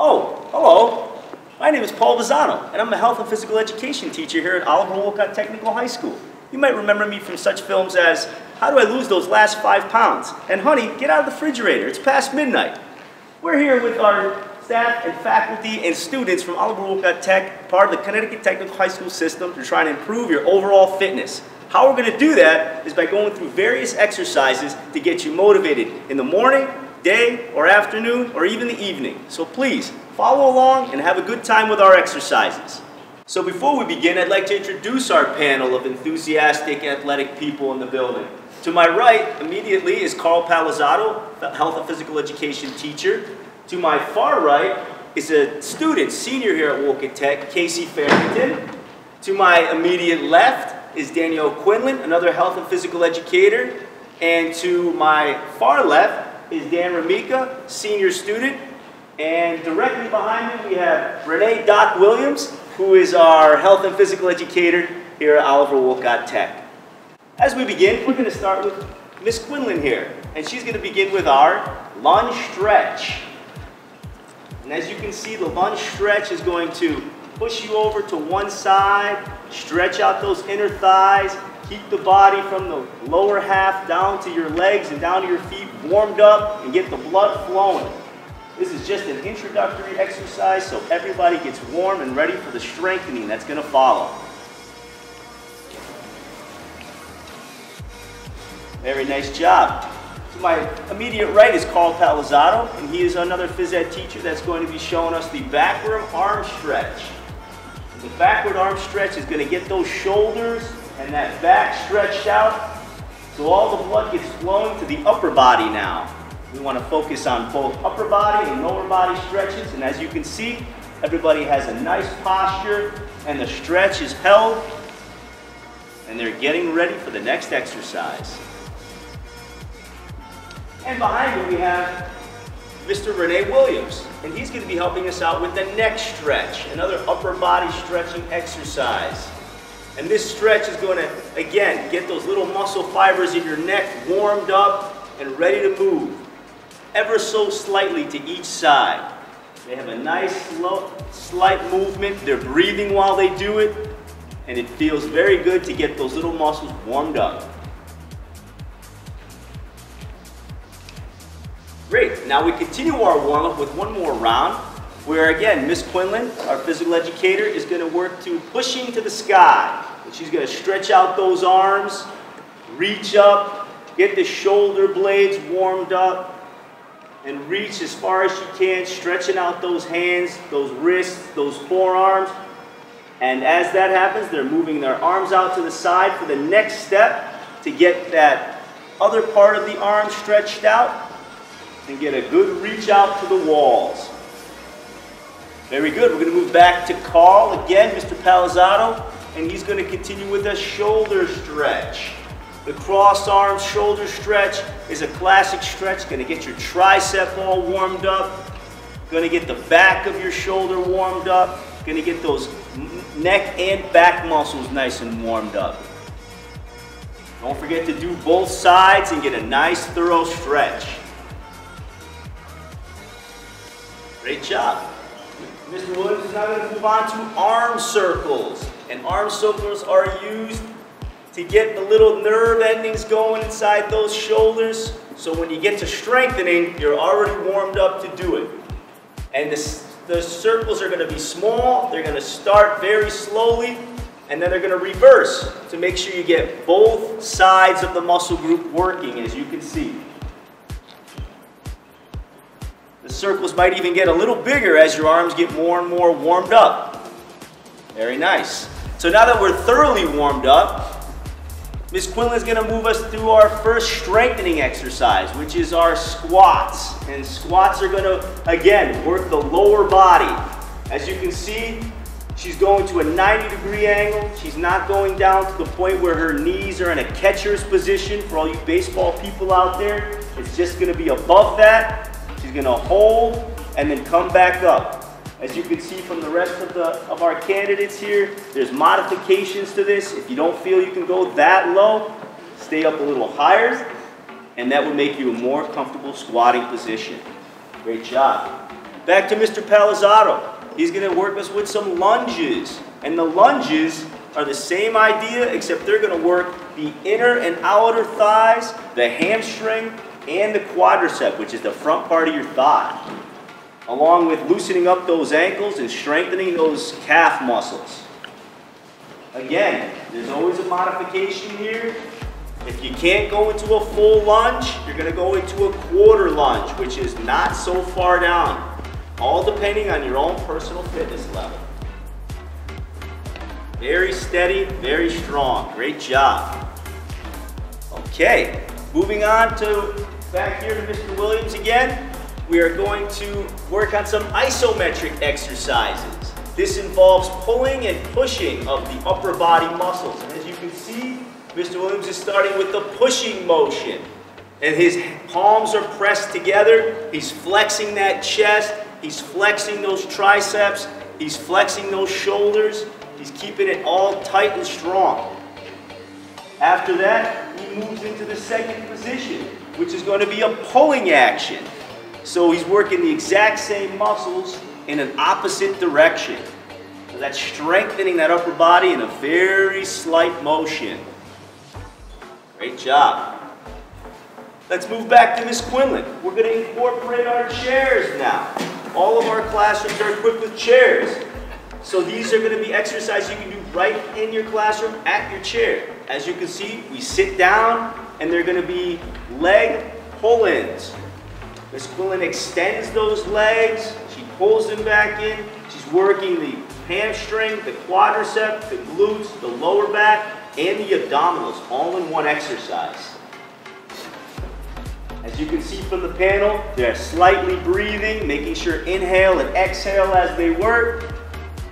Oh, hello. My name is Paul Bizzano, and I'm a health and physical education teacher here at Wolcott Technical High School. You might remember me from such films as How Do I Lose Those Last 5 Pounds? And Honey, Get Out of the Refrigerator, It's Past Midnight. We're here with our staff and faculty and students from Wolcott Tech, part of the Connecticut Technical High School system, to try and improve your overall fitness. How we're going to do that is by going through various exercises to get you motivated in the morning, day, or afternoon, or even the evening. So please, follow along and have a good time with our exercises. So before we begin, I'd like to introduce our panel of enthusiastic athletic people in the building. To my right, immediately, is Carl Palizzato, health and physical education teacher. To my far right is a student, senior here at Wolcott Tech, Casey Farrington. To my immediate left is Danielle Quinlan, another health and physical educator. And to my far left is Dan Ramika, senior student. And directly behind me we have Renee Doc Williams, who is our health and physical educator here at Wolcott Tech. As we begin, we're going to start with Miss Quinlan here. And she's going to begin with our lunge stretch. And as you can see, the lunge stretch is going to push you over to one side, stretch out those inner thighs, keep the body from the lower half down to your legs and down to your feet warmed up and get the blood flowing. This is just an introductory exercise so everybody gets warm and ready for the strengthening that's going to follow. Very nice job. To my immediate right is Carl Palizzato, and he is another phys ed teacher that's going to be showing us the backward arm stretch. The backward arm stretch is going to get those shoulders and that back stretched out so all the blood gets flowing to the upper body now. We want to focus on both upper body and lower body stretches, and as you can see, everybody has a nice posture and the stretch is held and they're getting ready for the next exercise. And behind me we have Mr. Renee Williams, and he's going to be helping us out with the neck stretch, another upper body stretching exercise. And this stretch is going to, again, get those little muscle fibers in your neck warmed up and ready to move, ever so slightly to each side. They have a nice, slow, slight movement. They're breathing while they do it, and it feels very good to get those little muscles warmed up. Great, now we continue our warm-up with one more round, where again, Miss Quinlan, our physical educator, is going to work to pushing to the sky. And she's going to stretch out those arms, reach up, get the shoulder blades warmed up, and reach as far as she can, stretching out those hands, those wrists, those forearms. And as that happens, they're moving their arms out to the side for the next step to get that other part of the arm stretched out and get a good reach out to the walls. Very good. We're going to move back to Carl again, Mr. Palizzato, and he's going to continue with a shoulder stretch. The cross-arm shoulder stretch is a classic stretch. Going to get your tricep all warmed up. Going to get the back of your shoulder warmed up. Going to get those neck and back muscles nice and warmed up. Don't forget to do both sides and get a nice thorough stretch. Great job. Mr. Williams is now going to move on to arm circles. And arm circles are used to get the little nerve endings going inside those shoulders. So when you get to strengthening, you're already warmed up to do it. And the circles are going to be small. They're going to start very slowly. And then they're going to reverse to make sure you get both sides of the muscle group working, as you can see. The circles might even get a little bigger as your arms get more and more warmed up. Very nice. So now that we're thoroughly warmed up, Ms. Quinlan is going to move us through our first strengthening exercise, which is our squats. And squats are going to, again, work the lower body. As you can see, she's going to a 90-degree angle. She's not going down to the point where her knees are in a catcher's position. For all you baseball people out there, it's just going to be above that. She's going to hold and then come back up. As you can see from the rest of our candidates here, there's modifications to this. If you don't feel you can go that low, stay up a little higher, and that will make you a more comfortable squatting position. Great job. Back to Mr. Palizzato. He's going to work us with some lunges. And the lunges are the same idea, except they're going to work the inner and outer thighs, the hamstring, and the quadricep, which is the front part of your thigh, along with loosening up those ankles and strengthening those calf muscles. Again, there's always a modification here. If you can't go into a full lunge, you're going to go into a quarter lunge, which is not so far down, all depending on your own personal fitness level. Very steady, very strong. Great job. Okay, moving on to back here to Mr. Williams again. We are going to work on some isometric exercises. This involves pulling and pushing of the upper body muscles. And as you can see, Mr. Williams is starting with the pushing motion. And his palms are pressed together. He's flexing that chest. He's flexing those triceps. He's flexing those shoulders. He's keeping it all tight and strong. After that, he moves into the second position, which is going to be a pulling action. So he's working the exact same muscles in an opposite direction. So that's strengthening that upper body in a very slight motion. Great job. Let's move back to Miss Quinlan. We're going to incorporate our chairs now. All of our classrooms are equipped with chairs. So these are going to be exercises you can do right in your classroom at your chair. As you can see, we sit down and they're going to be leg pull-ins. Miss Quinlan extends those legs. She pulls them back in. She's working the hamstring, the quadricep, the glutes, the lower back, and the abdominals all in one exercise. As you can see from the panel, they're slightly breathing, making sure inhale and exhale as they work.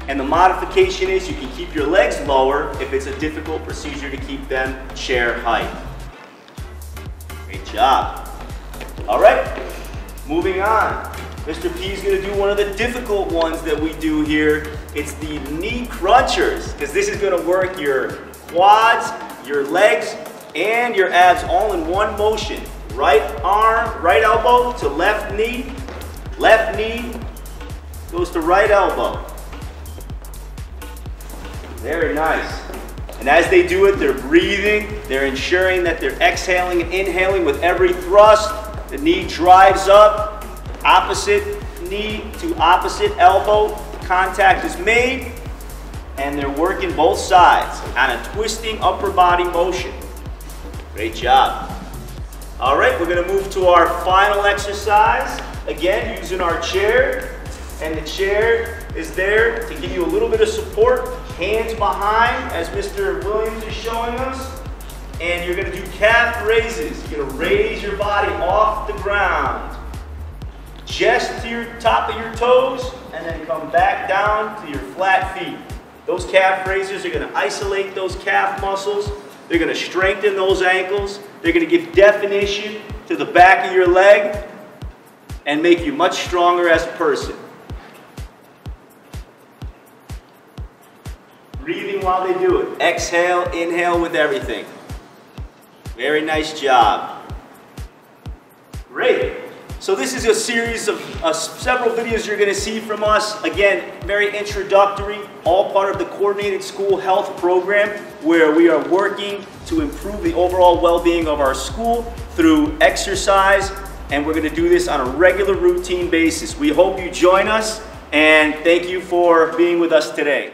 And the modification is you can keep your legs lower if it's a difficult procedure to keep them chair height. Great job. All right, moving on. Mr. P is going to do one of the difficult ones that we do here. It's the knee crunchers, because this is going to work your quads, your legs, and your abs all in one motion. Right arm, right elbow to left knee goes to right elbow. Very nice. And as they do it, they're breathing. They're ensuring that they're exhaling and inhaling with every thrust. The knee drives up. Opposite knee to opposite elbow. Contact is made. And they're working both sides on a twisting upper body motion. Great job. All right, we're going to move to our final exercise. Again, using our chair. And the chair is there to give you a little bit of support. Hands behind, as Mr. Williams is showing us. And you're going to do calf raises. You're going to raise your body off the ground. Just to your top of your toes, and then come back down to your flat feet. Those calf raises are going to isolate those calf muscles. They're going to strengthen those ankles. They're going to give definition to the back of your leg and make you much stronger as a person. Breathing while they do it. Exhale, inhale with everything. Very nice job. Great. So this is a series of several videos you're going to see from us. Again, very introductory, all part of the Coordinated School Health Program, where we are working to improve the overall well-being of our school through exercise, and we're going to do this on a regular routine basis. We hope you join us, and thank you for being with us today.